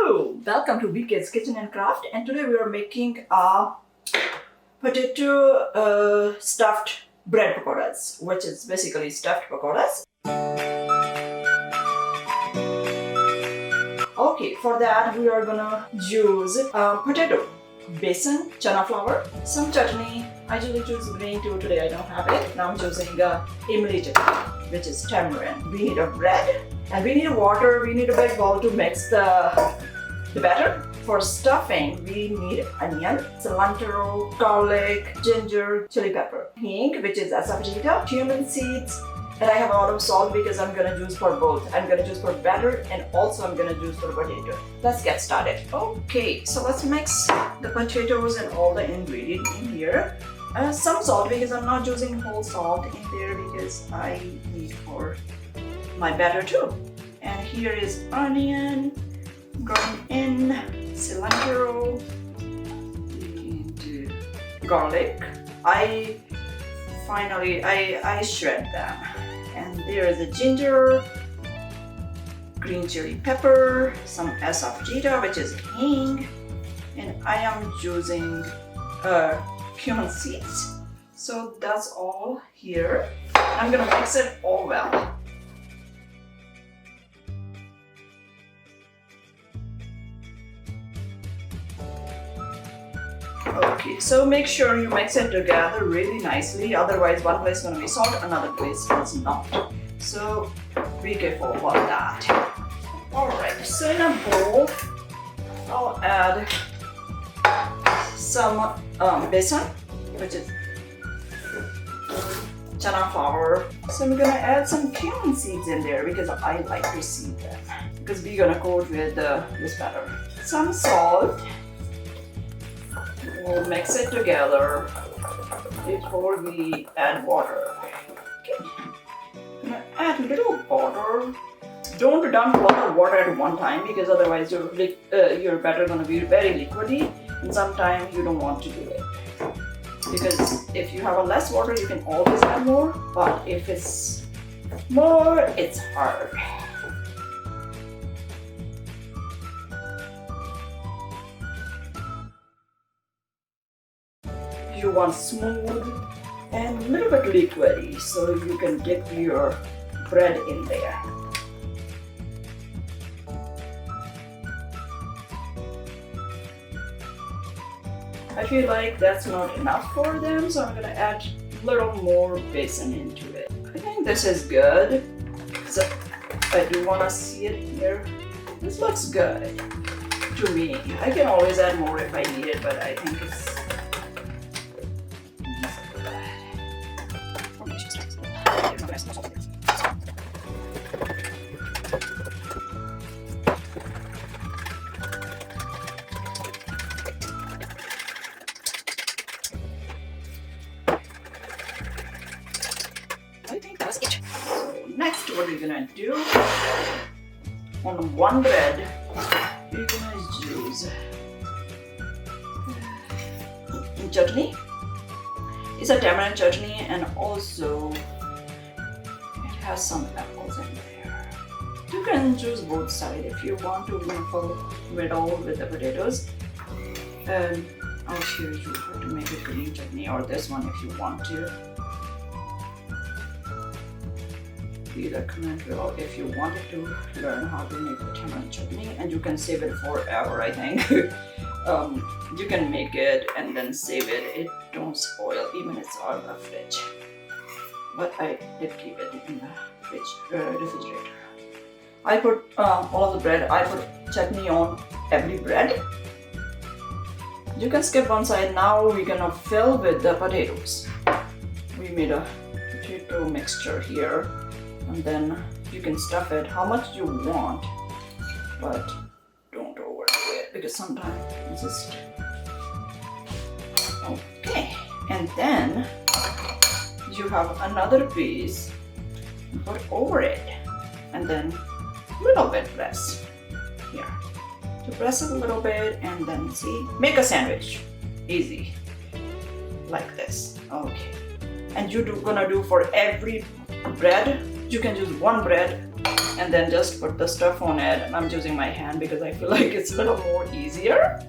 Hello! Welcome to BK's Kitchen and Craft, and today we are making a potato stuffed bread pakoras, which is basically stuffed pakoras. Okay, for that we are gonna use potato, besan, chana flour, some chutney. I usually choose green too. Today I don't have it. Now I'm choosing imli chutney, which is tamarind. We need a bread and we need water. We need a big bowl to mix the batter. For stuffing, we need onion, cilantro, garlic, ginger, chili pepper, hing, which is asafetida, cumin seeds, and I have a lot of salt because I'm gonna use for both. I'm gonna use for batter and also I'm gonna use for potato. Let's get started. Okay, so let's mix the potatoes and all the ingredients in here. Some salt because I'm not using whole salt in there because I need for my batter too. And here is onion, ground in, cilantro, and garlic. I shred them. And there is a ginger, green chili pepper, some asafetida, which is hing, and I am using cumin seeds. So that's all here. I'm gonna mix it all well. Okay, so make sure you mix it together really nicely, otherwise one place is going to be salt, another place is not. So be careful about that. Alright, so in a bowl, I'll add some besan, which is chana flour. So I'm going to add some cumin seeds in there because I like to seed them. Because we're going to coat with this batter. Some salt. We'll mix it together before we add water. Okay. I'm gonna add a little water. Don't dump a lot of water at one time because otherwise your batter gonna be very liquidy, and sometimes you don't want to do it. Because if you have a less water, you can always add more, but if it's more, it's hard. You want smooth and a little bit liquidy so you can dip your bread in there. I feel like that's not enough for them, so I'm gonna add a little more besan into it. I think this is good. So I do wanna see it here. This looks good to me. I can always add more if I need it, but I think it's I think that's it. So next what we're gonna do, on one bread, we're gonna use chutney. It's a tamarind chutney and also it has some apples in there. You can choose both sides if you want to fill middle with the potatoes. And I'll show you how to make a green chutney or this one if you want to. We recommend below if you wanted to learn how to make a tamarind chutney, and you can save it forever, I think. You can make it and then save it. It don't spoil even it's out of the fridge. But I did keep it in the refrigerator. I put all of the bread. I put chutney on every bread. You can skip one side. Now we're gonna fill with the potatoes. We made a potato mixture here. And then you can stuff it how much you want, but don't overdo it because sometimes it's just okay. And then you have another piece, put over it, and then a little bit press here. So press it a little bit, and then see, make a sandwich, easy, like this. Okay, and gonna do for every bread. You can use one bread and then just put the stuff on it. And I'm using my hand because I feel like it's a little more easier.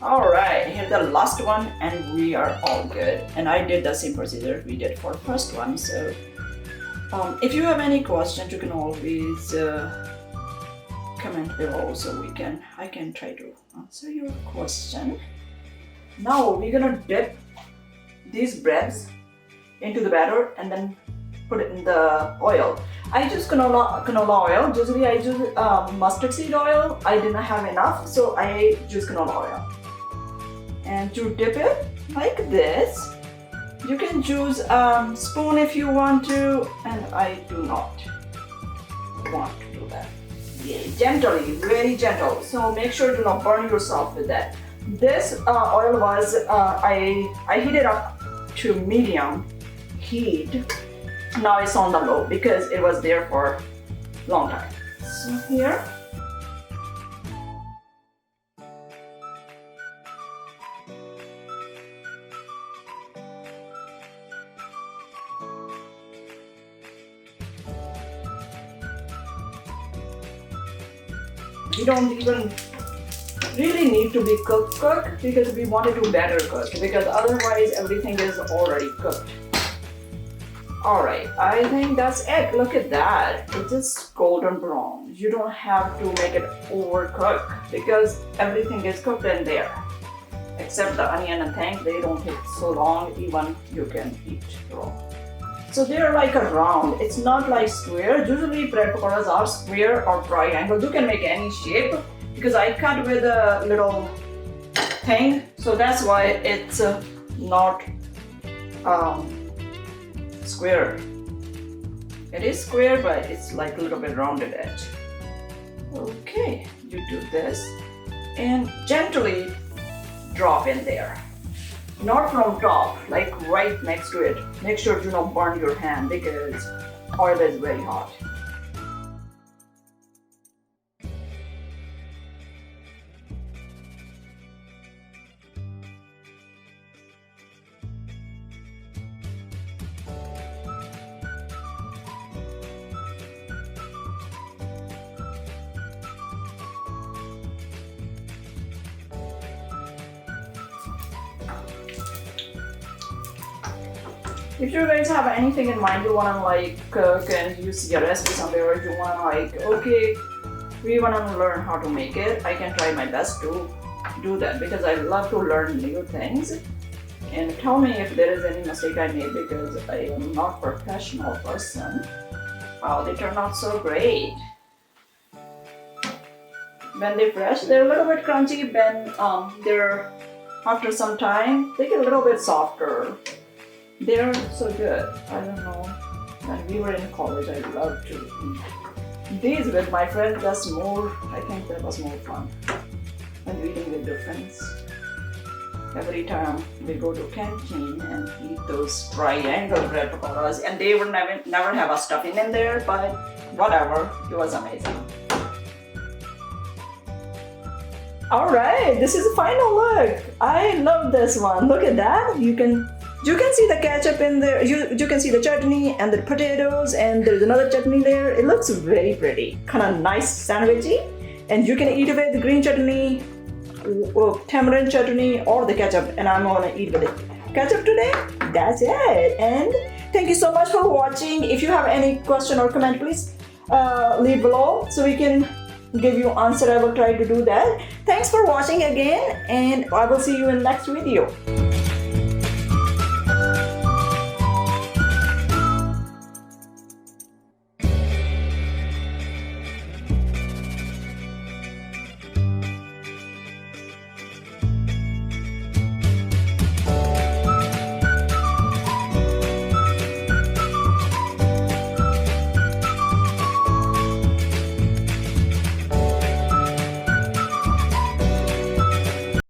All right, here's the last one and we are all good. And I did the same procedure we did for the first one. So if you have any questions, you can always comment below so I can try to answer your question. Now we're gonna dip these breads into the batter and then put it in the oil. I use canola oil. Usually I use mustard seed oil. I didn't have enough, so I use canola oil. And to dip it like this, you can use a spoon if you want to, and I do not want to do that. Yeah, gently, very gentle. So make sure to not burn yourself with that. This oil was, I heat it up to medium heat. Now it's on the low because it was there for a long time. So here. We don't even really need to be cooked because we want it to better cook, because otherwise everything is already cooked. Alright, I think that's it. Look at that. It's just golden brown. You don't have to make it overcooked because everything is cooked in there. Except the onion and things, they don't take so long, even you can eat raw. So they're like a round. It's not like square. Usually bread pakoras are square or triangle. You can make any shape because I cut with a little thing. So that's why it's not square. It is square, but it's like a little bit rounded edge. Okay, you do this and gently drop in there. Not from top, like right next to it. Make sure to not burn your hand because oil is very hot. If you guys have anything in mind you wanna like cook and you see a recipe somewhere, or you wanna like, okay, we wanna learn how to make it, I can try my best to do that because I love to learn new things. And tell me if there is any mistake I made because I am not a professional person. Wow, they turn out so great. When they're fresh, they're a little bit crunchy. When they're after some time, they get a little bit softer. They're so good. I don't know. When we were in college, I loved to eat these with my friends. That's more, I think that was more fun. And eating with your friends. Every time we go to canteen and eat those triangle bread pakoras, and they would never have a stuffing in there, but whatever, it was amazing. Alright, this is the final look. I love this one. Look at that. You can see the ketchup in there, you can see the chutney and the potatoes, and there's another chutney there. It looks very pretty, kind of nice sandwichy, and you can eat it with the green chutney, tamarind chutney, or the ketchup, and I'm gonna eat with it ketchup today. That's it, and thank you so much for watching. If you have any question or comment, please leave below so we can give you answer. I will try to do that. Thanks for watching again, and I will see you in next video.